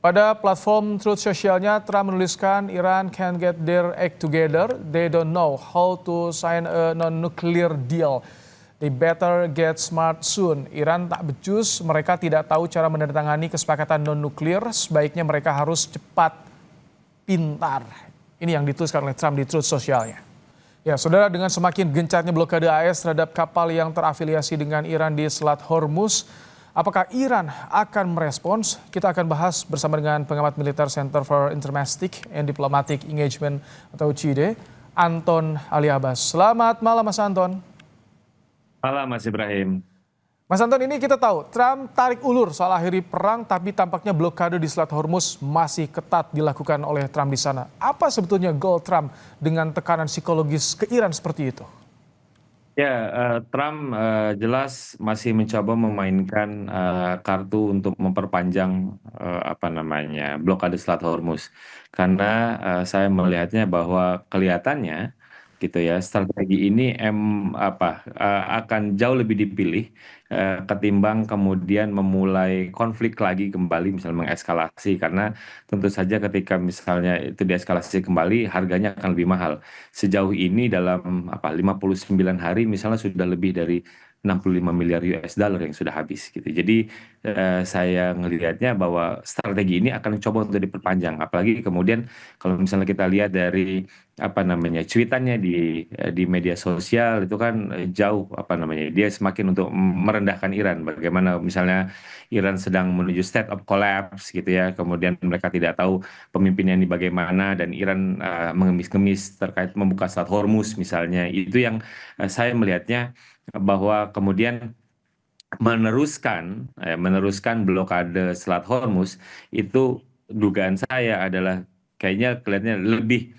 Pada platform Truth Socialnya, Trump menuliskan Iran can get their act together. They don't know how to sign a non-nuclear deal. They better get smart soon. Iran tak becus, mereka tidak tahu cara menandatangani kesepakatan non-nuklir. Sebaiknya mereka harus cepat, pintar. Ini yang dituliskan oleh Trump di Truth Socialnya. Ya, saudara, dengan semakin gencarnya blokade AS terhadap kapal yang terafiliasi dengan Iran di Selat Hormuz, apakah Iran akan merespons? Kita akan bahas bersama dengan pengamat militer Center for Intermestic and Diplomatic Engagement atau CIDE, Anton Ali Abbas. Selamat malam, Mas Anton. Malam, Mas Ibrahim. Mas Anton, ini kita tahu Trump tarik ulur soal akhiri perang, tapi tampaknya blokade di Selat Hormuz masih ketat dilakukan oleh Trump di sana. Apa sebetulnya goal Trump dengan tekanan psikologis ke Iran seperti itu? Ya, Trump jelas masih mencoba memainkan kartu untuk memperpanjang blokade Selat Hormuz. Karena saya melihatnya bahwa kelihatannya gitu ya, strategi ini akan jauh lebih dipilih ketimbang kemudian memulai konflik lagi kembali, misalnya mengekskalasi, karena tentu saja ketika misalnya itu dieskalasi kembali harganya akan lebih mahal. Sejauh ini dalam 59 hari misalnya sudah lebih dari 65 miliar US dollar yang sudah habis gitu. Jadi saya ngelihatnya bahwa strategi ini akan coba untuk diperpanjang. Apalagi kemudian kalau misalnya kita lihat dari cuitannya di media sosial itu kan jauh dia semakin untuk merendahkan Iran. Bagaimana misalnya Iran sedang menuju state of collapse gitu ya. Kemudian mereka tidak tahu pemimpinnya ini bagaimana, dan Iran mengemis-ngemis terkait membuka Selat Hormuz misalnya. Itu yang saya melihatnya bahwa kemudian meneruskan blokade Selat Hormuz itu, dugaan saya adalah kayaknya kelihatannya lebih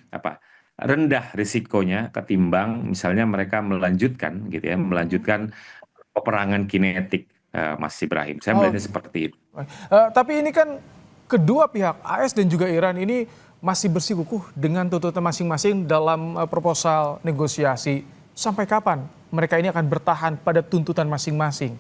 rendah risikonya ketimbang misalnya mereka melanjutkan gitu ya, melanjutkan peperangan kinetik, Mas Ibrahim. Saya Oh, melihatnya seperti itu. tapi ini kan kedua pihak AS dan juga Iran ini masih bersikukuh dengan tuntutan masing-masing dalam proposal negosiasi. Sampai kapan mereka ini akan bertahan pada tuntutan masing-masing?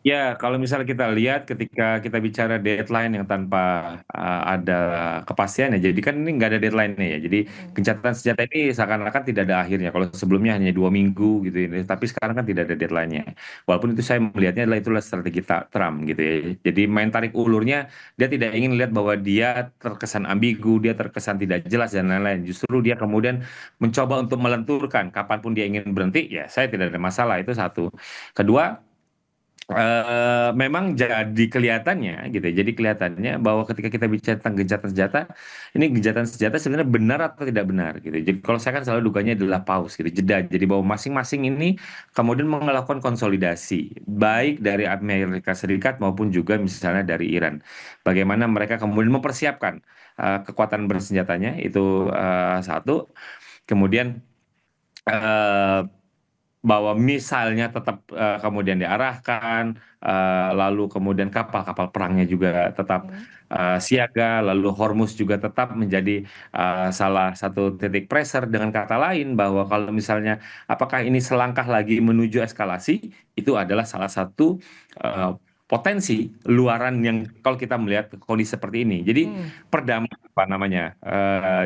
Ya, kalau misalnya kita lihat ketika kita bicara deadline yang tanpa ada kepastian ya, jadi kan ini nggak ada deadline-nya ya. Jadi gencatan senjata ini seakan-akan tidak ada akhirnya. Kalau sebelumnya hanya 2 minggu gitu ya, tapi sekarang kan tidak ada deadline-nya. Walaupun itu saya melihatnya itulah strategi Trump gitu ya. Jadi main tarik ulurnya, dia tidak ingin lihat bahwa dia terkesan ambigu, dia terkesan tidak jelas dan lain-lain. Justru dia kemudian mencoba untuk melenturkan kapanpun dia ingin berhenti, ya saya tidak ada masalah, itu satu. Kedua, memang jadi kelihatannya gitu ya, jadi kelihatannya bahwa ketika kita bicara tentang gencatan senjata, ini gencatan senjata sebenarnya benar atau tidak benar gitu. Jadi kalau saya kan selalu duganya adalah pause gitu, jeda. Jadi bahwa masing-masing ini kemudian melakukan konsolidasi baik dari Amerika Serikat maupun juga misalnya dari Iran. Bagaimana mereka kemudian mempersiapkan kekuatan bersenjatanya itu, satu. Kemudian eh, bahwa misalnya tetap kemudian diarahkan, lalu kemudian kapal-kapal perangnya juga tetap siaga, lalu Hormuz juga tetap menjadi salah satu titik pressure. Dengan kata lain, bahwa kalau misalnya apakah ini selangkah lagi menuju eskalasi, itu adalah salah satu eh, potensi luaran yang kalau kita melihat kondisi seperti ini. Jadi perdamaian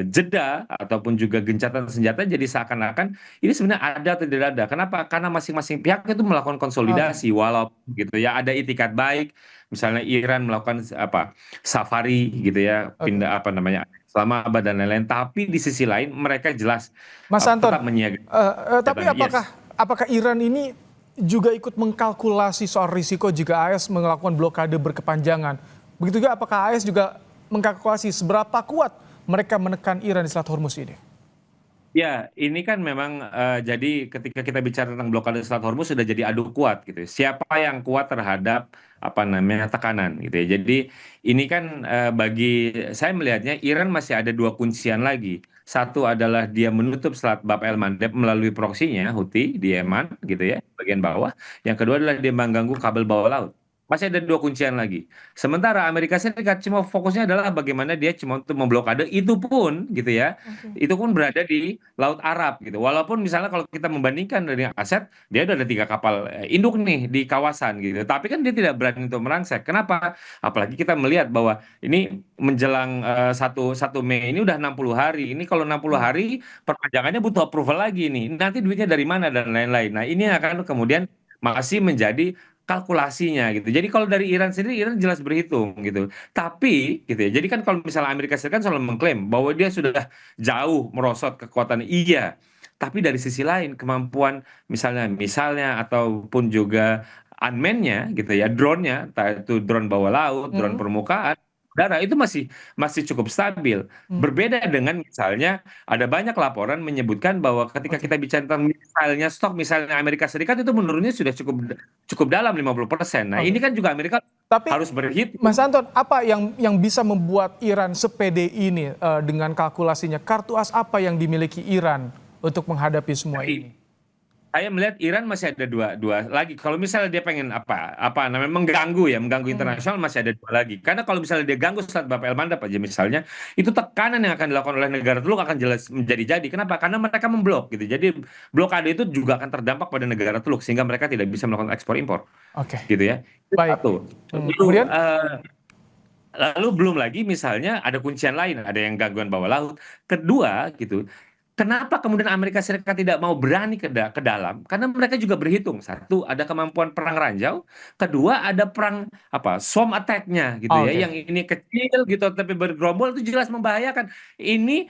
jeda ataupun juga gencatan senjata jadi seakan-akan ini sebenarnya ada atau tidak ada. Kenapa? Karena masing-masing pihak itu melakukan Oke. konsolidasi, walaupun gitu ya ada itikat baik. Misalnya Iran melakukan safari gitu ya, Oke. pindah Islamabad dan lain-lain. Tapi di sisi lain mereka jelas Mas Anton, tetap menyiagakan tapi senjatanya. Yes. apakah Iran ini juga ikut mengkalkulasi soal risiko jika AS melakukan blokade berkepanjangan? Begitu juga apakah AS juga mengkalkulasi seberapa kuat mereka menekan Iran di Selat Hormuz ini? Ya, ini kan memang jadi ketika kita bicara tentang blokade Selat Hormuz sudah jadi adu kuat gitu ya. Siapa yang kuat terhadap tekanan gitu ya. Jadi ini kan bagi saya melihatnya Iran masih ada dua kuncian lagi. Satu adalah dia menutup Selat Bab el Mandeb melalui proksinya Houthi di Yemen gitu ya, bagian bawah. Yang kedua adalah dia mengganggu kabel bawah laut. Masih ada dua kuncian lagi. Sementara Amerika Serikat cuma fokusnya adalah bagaimana dia cuma untuk memblokade itu pun gitu ya. Oke. Itu pun berada di Laut Arab gitu. Walaupun misalnya kalau kita membandingkan dari aset, dia udah ada 3 kapal induk nih di kawasan gitu. Tapi kan dia tidak berani untuk merangsek. Kenapa? Apalagi kita melihat bahwa ini menjelang 1 Mei ini udah 60 hari. Ini kalau 60 Hmm, hari perpanjangannya butuh approval lagi nih. Nanti duitnya dari mana dan lain-lain. Nah, ini hmm, akan kemudian masih menjadi kalkulasinya gitu. Jadi kalau dari Iran sendiri, Iran jelas berhitung gitu. Tapi gitu ya. Jadi kan kalau misalnya Amerika Serikat selalu mengklaim bahwa dia sudah jauh merosot kekuatan, iya. Tapi dari sisi lain kemampuan misalnya ataupun juga unmanned-nya gitu ya, drone-nya, entah itu drone bawah laut, drone hmm, permukaan, udara itu masih masih cukup stabil. hmm. Berbeda dengan misalnya ada banyak laporan menyebutkan bahwa ketika Oke. kita bicara tentang misalnya stok misalnya Amerika Serikat itu menurunnya sudah cukup cukup dalam 50%. Nah, ini Oke. kan juga Amerika Tapi harus berhitung. Mas Anton, apa yang bisa membuat Iran sepede ini dengan kalkulasinya? Kartu as apa yang dimiliki Iran untuk menghadapi semua Jadi, ini? saya melihat Iran masih ada dua, dua lagi. Kalau misalnya dia pengen apa namanya mengganggu Hmm, internasional masih ada dua lagi. Karena kalau misalnya dia ganggu saat Bab el Mandab aja misalnya, itu tekanan yang akan dilakukan oleh negara Teluk akan jelas menjadi-jadi. Kenapa? Karena mereka memblok gitu. Jadi blokade itu juga akan terdampak pada negara Teluk sehingga mereka tidak bisa melakukan ekspor impor oke, gitu ya. Itu baik. satu. Hmm, Lalu, kemudian, lalu belum lagi misalnya ada kuncian lain, ada yang gangguan bawah laut. Kedua gitu, kenapa kemudian Amerika Serikat tidak mau berani ke dalam? Karena mereka juga berhitung. Satu, ada kemampuan perang ranjau. Kedua, ada perang apa? Swarm attack-nya gitu ya. oke, Yang ini kecil gitu tapi bergerombol itu jelas membahayakan. Ini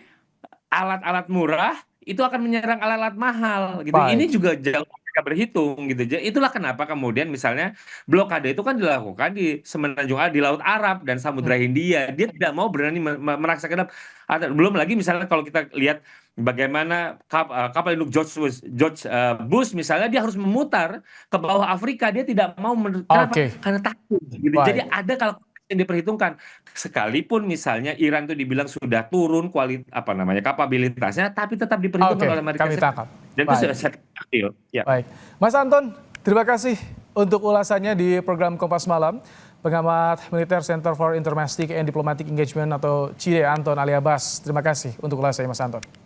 alat-alat murah itu akan menyerang alat-alat mahal gitu. Ini baik, juga jauh mereka berhitung gitu. Itulah kenapa kemudian misalnya blokade itu kan dilakukan di Semenanjung di Laut Arab dan hmm, Samudra Hindia. Dia tidak mau berani merasakan belum lagi misalnya kalau kita lihat bagaimana kapal induk Bush misalnya dia harus memutar ke bawah Afrika. Dia tidak mau kenapa? oke, Karena takut gitu. Jadi baik, ada kalkulasi yang diperhitungkan. Sekalipun misalnya Iran itu dibilang sudah turun apa namanya kapabilitasnya, tapi tetap diperhitungkan oke, oleh Amerika kami Serikat. tangkap. Dan itu Baik, sudah sangat kecil. Ya. baik. Mas Anton, terima kasih untuk ulasannya di program Kompas Malam. Pengamat Militer Center for Intermestic and Diplomatic Engagement atau CIDE Anton Aliabas. Terima kasih untuk ulasannya Mas Anton.